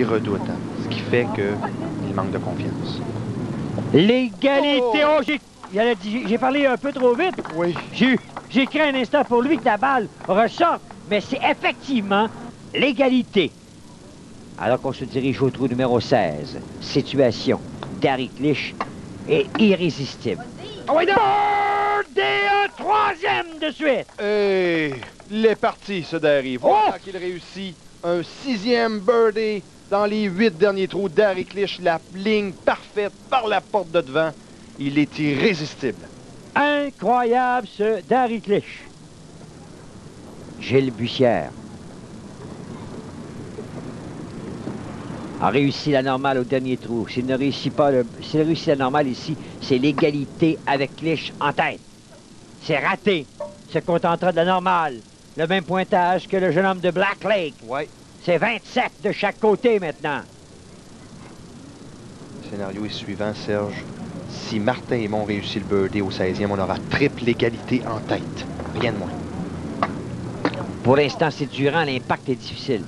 redoutable, ce qui fait qu'il manque de confiance. L'égalité! Oh, j'ai parlé un peu trop vite. Oui. J'ai créé un instant pour lui que la balle ressorte, mais c'est effectivement l'égalité. Alors qu'on se dirige au trou numéro 16. Situation. Darry Clich est irrésistible. Oh, oui, birdie, un troisième de suite! Et il est parti, ce Darry. Voilà qu'il réussit un 6e birdie dans les 8 derniers trous. Darry Clich, la ligne parfaite par la porte de devant. Il est irrésistible. Incroyable, ce Darry Clich. Gilles Bussière a réussi la normale au dernier trou. S'il ne réussit pas, s'il réussit la normale ici, c'est l'égalité avec Clich en tête. C'est raté. Se contentera de la normale. Le même pointage que le jeune homme de Black Lake. Oui. C'est 27 de chaque côté maintenant. Le scénario est suivant, Serge. Si Martin et Mon réussit le birdie au 16e, on aura triple égalité en tête. Rien de moins. Pour l'instant, c'est Durand. L'impact est difficile.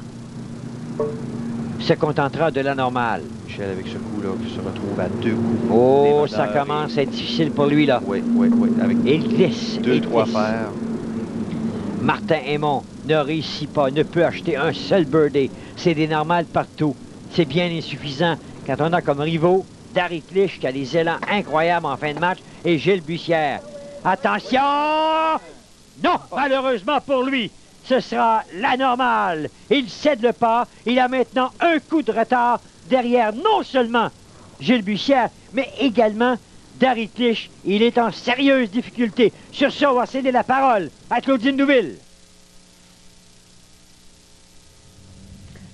Se contentera de la normale. Michel, avec ce coup-là, qui se retrouve à 2 coups. Oh, ça commence à être difficile pour lui, là. Oui. Avec il glisse. 2-3 fers. Martin Aymon ne réussit pas, ne peut acheter un seul birdie. C'est des normales partout. C'est bien insuffisant quand on a comme rivaux Darry Clich qui a des élans incroyables en fin de match et Gilles Bussière. Attention! Non, malheureusement pour lui, ce sera la normale. Il cède le pas. Il a maintenant un coup de retard derrière non seulement Gilles Bussière, mais également Darry Clich. Il est en sérieuse difficulté. Sur ça, on va céder la parole à Claudine Douville.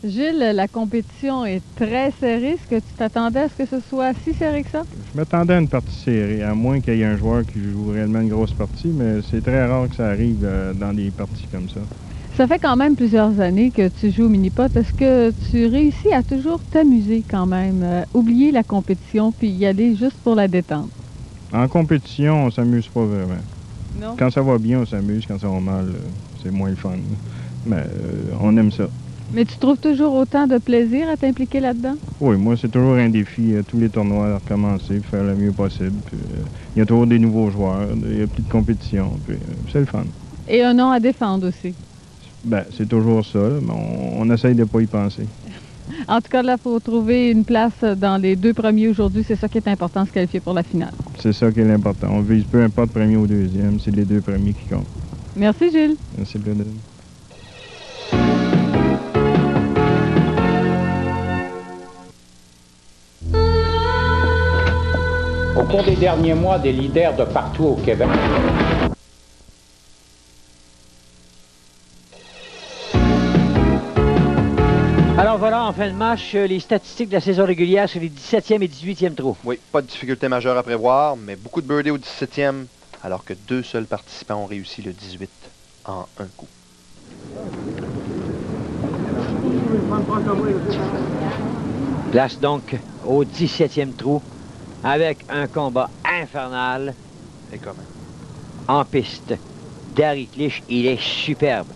Gilles, la compétition est très serrée. Est-ce que tu t'attendais à ce que ce soit si serré que ça? Je m'attendais à une partie serrée, à moins qu'il y ait un joueur qui joue réellement une grosse partie, mais c'est très rare que ça arrive dans des parties comme ça. Ça fait quand même plusieurs années que tu joues au mini-pot. Est-ce que tu réussis à toujours t'amuser quand même, oublier la compétition puis y aller juste pour la détente? En compétition, on s'amuse pas vraiment. Non? Quand ça va bien, on s'amuse. Quand ça va mal, c'est moins le fun. Mais on aime ça. Mais tu trouves toujours autant de plaisir à t'impliquer là-dedans? Oui, moi, c'est toujours un défi, tous les tournois, à recommencer, faire le mieux possible. Il y a toujours des nouveaux joueurs, il y a plus de compétition, c'est le fun. Et un nom à défendre aussi. Ben, c'est toujours ça, là, mais on essaye de ne pas y penser. En tout cas, là, il faut trouver une place dans les 2 premiers aujourd'hui. C'est ça qui est important, se qualifier pour la finale. C'est ça qui est l'important. On vise peu importe premier ou deuxième, c'est les 2 premiers qui comptent. Merci, Gilles. Merci, Claudine. Au cours des derniers mois, des leaders de partout au Québec. Alors voilà, en fin de match, les statistiques de la saison régulière sur les 17e et 18e trous. Oui, pas de difficulté majeure à prévoir, mais beaucoup de birdies au 17e, alors que 2 seuls participants ont réussi le 18 en un coup. Place donc au 17e trou avec un combat infernal. Et comment? En piste. Darry Clich, il est superbe.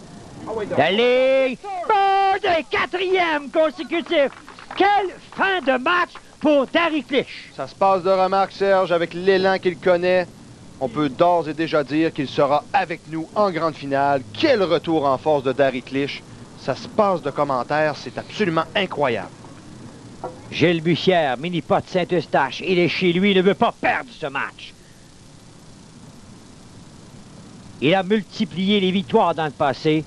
Allez! Bird, 4e consécutif! Quelle fin de match pour Darry Clich! Ça se passe de remarque, Serge, avec l'élan qu'il connaît. On peut d'ores et déjà dire qu'il sera avec nous en grande finale. Quel retour en force de Darry Clich! Ça se passe de commentaires, c'est absolument incroyable. Gilles Bussière, mini-pot Saint-Eustache, il est chez lui, il ne veut pas perdre ce match. Il a multiplié les victoires dans le passé.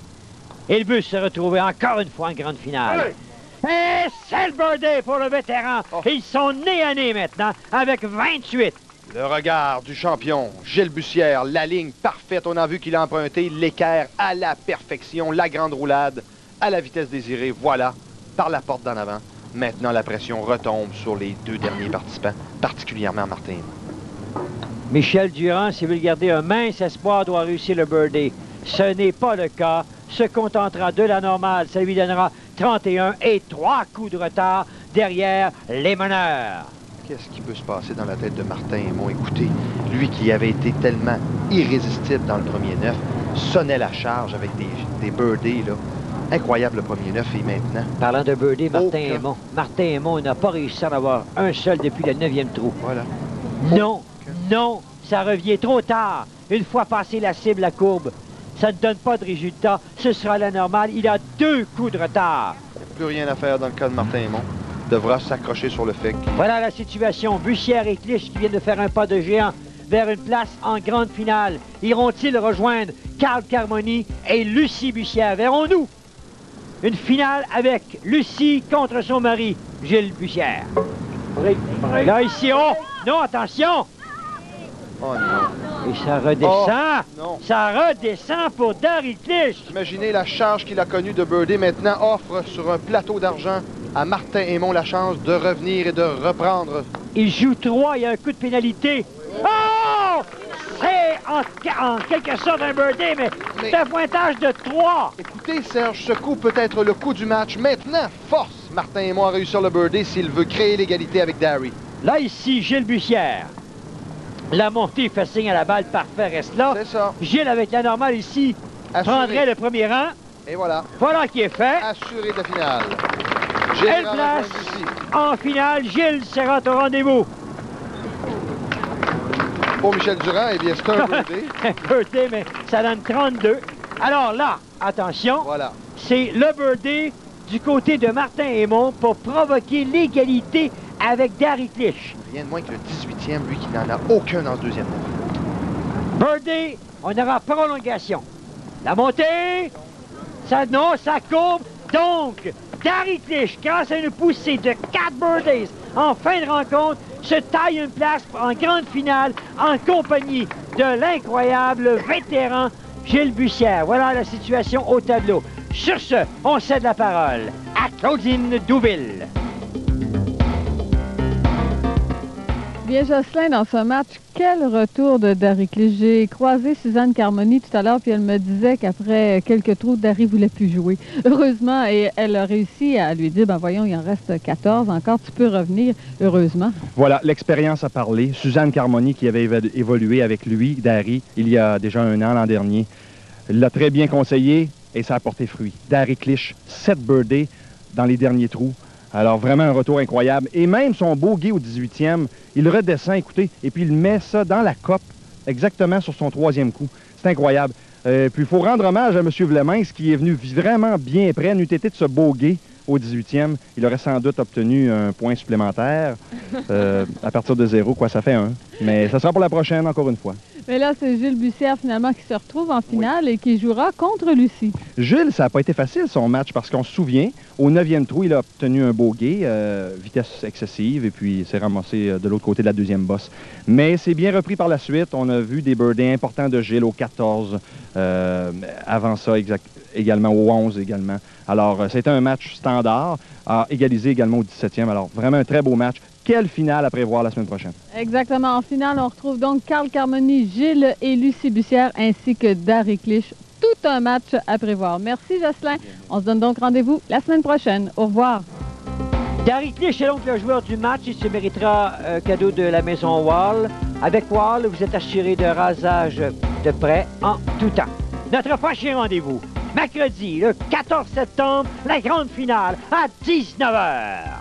Il veut se retrouver encore une fois en grande finale. Et c'est le birdie pour le vétéran. Ils sont nez à nez maintenant avec 28. Le regard du champion, Gilles Bussière, la ligne parfaite. On a vu qu'il a emprunté l'équerre à la perfection, la grande roulade, à la vitesse désirée. Voilà, par la porte d'en avant. Maintenant, la pression retombe sur les 2 derniers participants, particulièrement Martin. Michel Durand, s'il veut garder un mince espoir, doit réussir le birdie. Ce n'est pas le cas. Se contentera de la normale. Ça lui donnera 31 et 3 coups de retard derrière les meneurs. Qu'est-ce qui peut se passer dans la tête de Martin Aymon? Écoutez, lui qui avait été tellement irrésistible dans le premier 9, sonnait la charge avec des birdies, là. Incroyable le premier 9 et maintenant. Parlant de birdie, Martin Aucun. Aymon. Martin Aymon n'a pas réussi à en avoir un seul depuis le 9e trou. Voilà. Non, non, ça revient trop tard. Une fois passé la cible, la courbe, ça ne donne pas de résultat. Ce sera la normale. Il a 2 coups de retard. Il n'y a plus rien à faire dans le cas de Martin Aymon. Devra s'accrocher sur le fait. Voilà la situation. Bussière et Clich qui viennent de faire un pas de géant vers une place en grande finale. Iront-ils rejoindre Carl Carmoni et Lucie Bussière? Verrons-nous une finale avec Lucie contre son mari, Gilles Bussière. Là, ici, oh! Non, attention! Oh non. Et ça redescend! Oh, non. Ça redescend pour Darryl Clich! Imaginez la charge qu'il a connue de birdie maintenant offre sur un plateau d'argent à Martin Aymon la chance de revenir et de reprendre. Il joue 3, il y a un coup de pénalité. Oh! C'est en quelque sorte un birdie, mais c'est un pointage de 3. Écoutez, Serge, ce coup peut être le coup du match. Maintenant, force Martin Aymon à réussir le birdie s'il veut créer l'égalité avec Darry. Là, ici, Gilles Bussière. La montée fait signe à la balle, parfait, reste là. C'est ça. Gilles, avec la normale ici, Assuré. prendrait le premier rang. Et voilà, Voilà qui est fait. assuré de la finale. Elle Gilles place rejoint Lucie. en finale. Gilles sera au rendez-vous. Pour Michel Durand, eh bien, c'est un birdie. Un birdie, mais ça donne 32. Alors là, attention, Voilà. c'est le birdie du côté de Martin Aymon pour provoquer l'égalité avec Darryl Clich. Rien de moins que le 18e, lui qui n'en a aucun dans ce deuxième tour. Birdie, on aura prolongation. La montée, ça non, ça courbe. Donc, Darryl Clich, grâce à une poussée de 4 birdies en fin de rencontre, se taille une place en grande finale en compagnie de l'incroyable vétéran Gilles Bussière. Voilà la situation au tableau. Sur ce, on cède la parole à Claudine Douville. Bien, Jocelyn, dans ce match, quel retour de Darryl Clich. J'ai croisé Suzanne Carmoni tout à l'heure, puis elle me disait qu'après quelques trous, Darry voulait plus jouer. Heureusement, et elle a réussi à lui dire, ben voyons, il en reste 14 encore, tu peux revenir, heureusement. Voilà, l'expérience a parlé. Suzanne Carmoni, qui avait évolué avec lui, Darry, il y a déjà un an, l'an dernier, l'a très bien conseillé et ça a porté fruit. Darryl Clich, 7 birdies dans les derniers trous. Alors, vraiment un retour incroyable. Et même son bogey au 18e, il redescend, écoutez, et puis il met ça dans la cope, exactement sur son 3e coup. C'est incroyable. Puis, il faut rendre hommage à M. Vlemens, qui est venu vraiment bien près, n'eût été de ce bogey au 18e. Il aurait sans doute obtenu un point supplémentaire à partir de 0, quoi, ça fait 1. Mais ça sera pour la prochaine, encore une fois. Mais là, c'est Gilles Bussière, finalement, qui se retrouve en finale et qui jouera contre Lucie. Gilles, ça n'a pas été facile, son match, parce qu'on se souvient, au 9e trou, il a obtenu un bogey, vitesse excessive, et puis s'est ramassé de l'autre côté de la 2e bosse. Mais c'est bien repris par la suite. On a vu des birdies importants de Gilles au 14, avant ça, également au 11 également. Alors, c'était un match standard, à égaliser également au 17e. Alors, vraiment un très beau match. Quelle finale à prévoir la semaine prochaine? Exactement. En finale, on retrouve donc Carl Carmoni, Gilles et Lucie Bussière, ainsi que Darryl Clich. Tout un match à prévoir. Merci, Jocelyn. On se donne donc rendez-vous la semaine prochaine. Au revoir. Darryl Clich est donc le joueur du match. Il se méritera un cadeau de la maison Wall. Avec Wall, vous êtes assuré de rasage de près en tout temps. Notre prochain rendez-vous, mercredi, le 14 septembre, la grande finale à 19h.